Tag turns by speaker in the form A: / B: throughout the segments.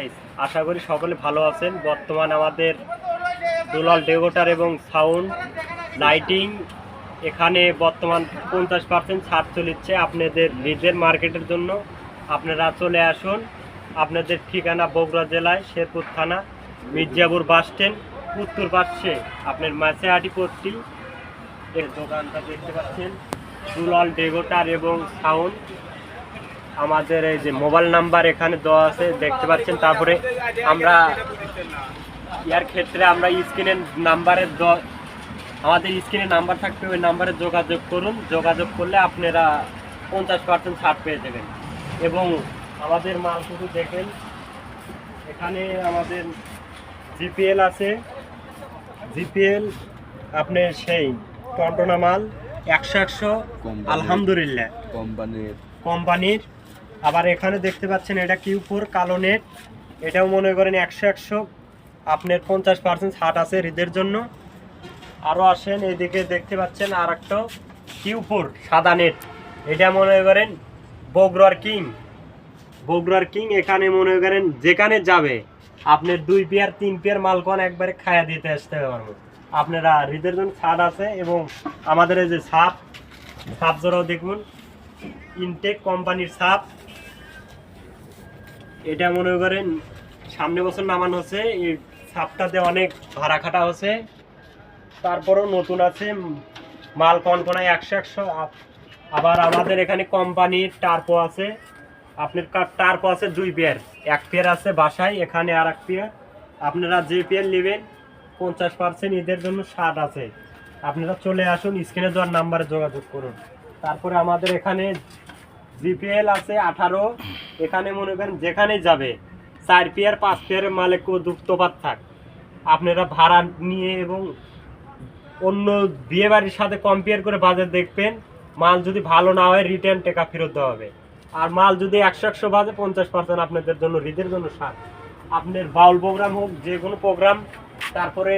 A: Guys, আশা করি সকলে ভালো আছেন। বর্তমান আমাদের দুলাল ডেকোরেটর এবং সাউন্ড লাইটিং এখানে বর্তমান 50% ছাড় চলছে আপনাদের নিজের মার্কেটের জন্য। আপনারা চলে আসুন। আপনাদের ঠিকানা বগুড়া জেলায় শেরপুর থানা মির্জাপুর বাস স্ট্যান্ড উত্তর পাশে আপনার মাছেহাটি পট্টি এর দোকানটা দেখতে পাচ্ছেন, দুলাল ডেকোরেটর এবং সাউন্ড। আমাদের এই যে মোবাইল নাম্বার এখানে দেওয়া আছে দেখতে পাচ্ছেন। তারপরে আমরা ইয়ার ক্ষেত্রে আমরা স্ক্রিনের নাম্বারের আমাদের স্ক্রিনে নাম্বার থাকবে, ওই নাম্বারে যোগাযোগ করুন। যোগাযোগ করলে আপনারা 50% ছাড় পেয়ে যাবেন। এবং আমাদের মাল শুধু দেখেন, এখানে আমাদের জিপিএল আছে। জিপিএল আপনার সেই টনটনা মাল 100 আলহামদুলিল্লাহ কোম্পানির। আবার এখানে দেখতে পাচ্ছেন এটা Q4 কালো নেট, এটাও মনে করেন 100 আপনার 50% ছাড় আছে ঈদের জন্য। আরও আসেন, এদিকে দেখতে পাচ্ছেন আর একটা Q4 সাদা নেট, এটা মনে করেন বগুড়ার কিং। এখানে মনে করেন যেখানে যাবে আপনার 2 পেয়ার 3 পেয়ার মালকন একবারে খায়া দিতে আসতে পারবো। আপনারা ঈদের জন্য ছাড় আছে। এবং আমাদের এই যে সাপ জোড়াও দেখুন, ইনটেক কোম্পানির সাপ। এটা মনে করেন সামনে বছর নামানো হচ্ছে, এই সাপটাতে অনেক ভাড়া খাটা হচ্ছে। তারপরেও নতুন আছে, মাল কনকনায় 100। আবার আমাদের এখানে কোম্পানির টার্পো আছে। আপনার টার্পো আছে 2 পেয়ার, 1 পেয়ার আছে বাসায়, এখানে আর 1 পেয়ার। আপনারা যে পেয়ার নেবেন 50% ঈদের জন্য ছাড় আছে। আপনারা চলে আসুন, স্ক্রিনে দেওয়ার নাম্বারে যোগাযোগ করুন। তারপরে আমাদের এখানে জিপিএল আছে 18। এখানে মনে করেন যেখানে যাবে 4 পেয়ার 5 পেয়ারের মালে দুপ্তপাত থাক, আপনারা ভাড়া নিয়ে এবং অন্য বিয়ে বাড়ির সাথে কম্পেয়ার করে বাজার দেখবেন। মাল যদি ভালো না হয় রিটার্ন টাকা ফেরত দেওয়া হবে। আর মাল যদি 100 বাজে 50% আপনাদের জন্য ঈদের জন্য ছাড়। আপনার বাউল প্রোগ্রাম হোক, যে কোনো প্রোগ্রাম, তারপরে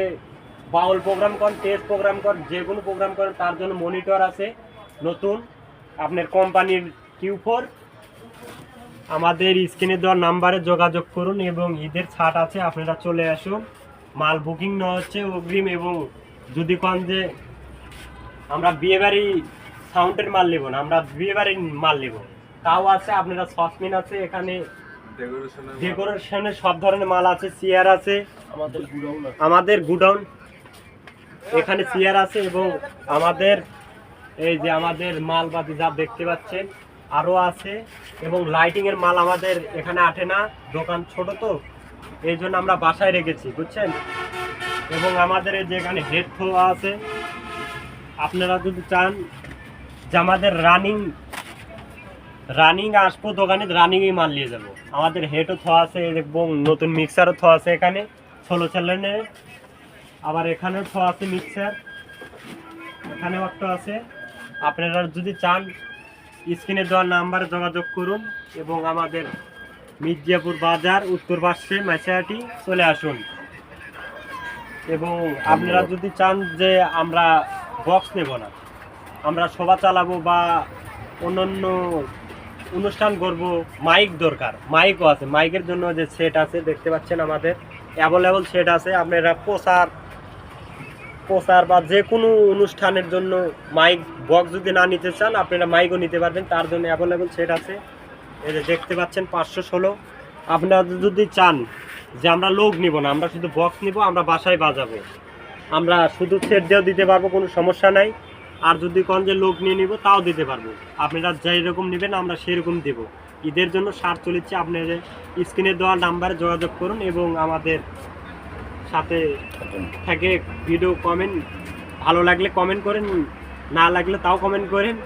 A: বাউল প্রোগ্রাম করেন, টেস্ট প্রোগ্রাম করেন, যে কোনো প্রোগ্রাম করেন, তার জন্য মনিটর আছে নতুন আপনার কোম্পানির Q4। আমাদের স্ক্রিনে দেওয়ার নাম্বারে যোগাযোগ করুন এবং ঈদের ছাড় আছে। আপনারা চলে আসুন। মাল বুকিং নেওয়া হচ্ছে অগ্রিম। এবং যদি কোন যে আমরা বিয়েবাড়ি সাউন্ডের মাল নেব না, আমরা বিয়েবাড়ির মাল নেব, তাও আছে। আপনারা সসমিন আছে, এখানে ডেকোরেশনের সব ধরনের মাল আছে। চেয়ার আছে, আমাদের গুডাউন এখানে চেয়ার আছে। এবং আমাদের এই যে আমাদের মালবাতি যা দেখতে পাচ্ছেন আরও আছে। এবং লাইটিংয়ের মাল আমাদের এখানে আটে না, দোকান ছোট তো, এই জন্য আমরা বাসায় রেখেছি, বুঝছেন। এবং আমাদের এই যে এখানে হেড থোয়া আছে। আপনারা যদি চান যে আমাদের রানিং আসবো দোকানে, রানিংই মাল নিয়ে যাবো। আমাদের হেডও থোয়া আছে এবং নতুন মিক্সারও থোয়া আছে এখানে 16 চ্যানেলের। আবার এখানেও থোয়া আছে মিক্সার, এখানেও একটা আছে। আপনারা যদি চান স্ক্রিনে দেওয়ার নাম্বারে যোগাযোগ করুন এবং আমাদের মির্জাপুর বাজার উত্তর পাশে মাছেহাটি চলে আসুন। এবং আপনারা যদি চান যে আমরা বক্স নেব না, আমরা সভা চালাবো বা অন্যান্য অনুষ্ঠান করব, মাইক দরকার, মাইকও আছে। মাইকের জন্য যে সেট আছে দেখতে পাচ্ছেন, আমাদের অ্যাভেলেবল সেট আছে। আপনারা প্রচার বা যে কোনো অনুষ্ঠানের জন্য মাইক বক্স যদি না নিতে চান, আপনারা মাইকও নিতে পারবেন, তার জন্য অ্যাভেলেবল সেট আছে। এই যে দেখতে পাচ্ছেন 516। আপনারা যদি চান যে আমরা লোক নিব না, আমরা শুধু বক্স নিব, আমরা বাসায় বাজাবো, আমরা শুধু সেট দিয়েও দিতে পারবো, কোনো সমস্যা নাই। আর যদি কোন যে লোক নিয়ে নিব, তাও দিতে পারবো। আপনারা যেই রকম নেবেন আমরা সেরকম দেব। ঈদের জন্য ছাড় চলেছে। আপনাদের স্ক্রিনে দেওয়া নাম্বারে যোগাযোগ করুন এবং আমাদের সাথে থেকে ভিডিও কমেন্ট, ভালো লাগলে কমেন্ট করেন, না লাগলে তাও কমেন্ট করেন।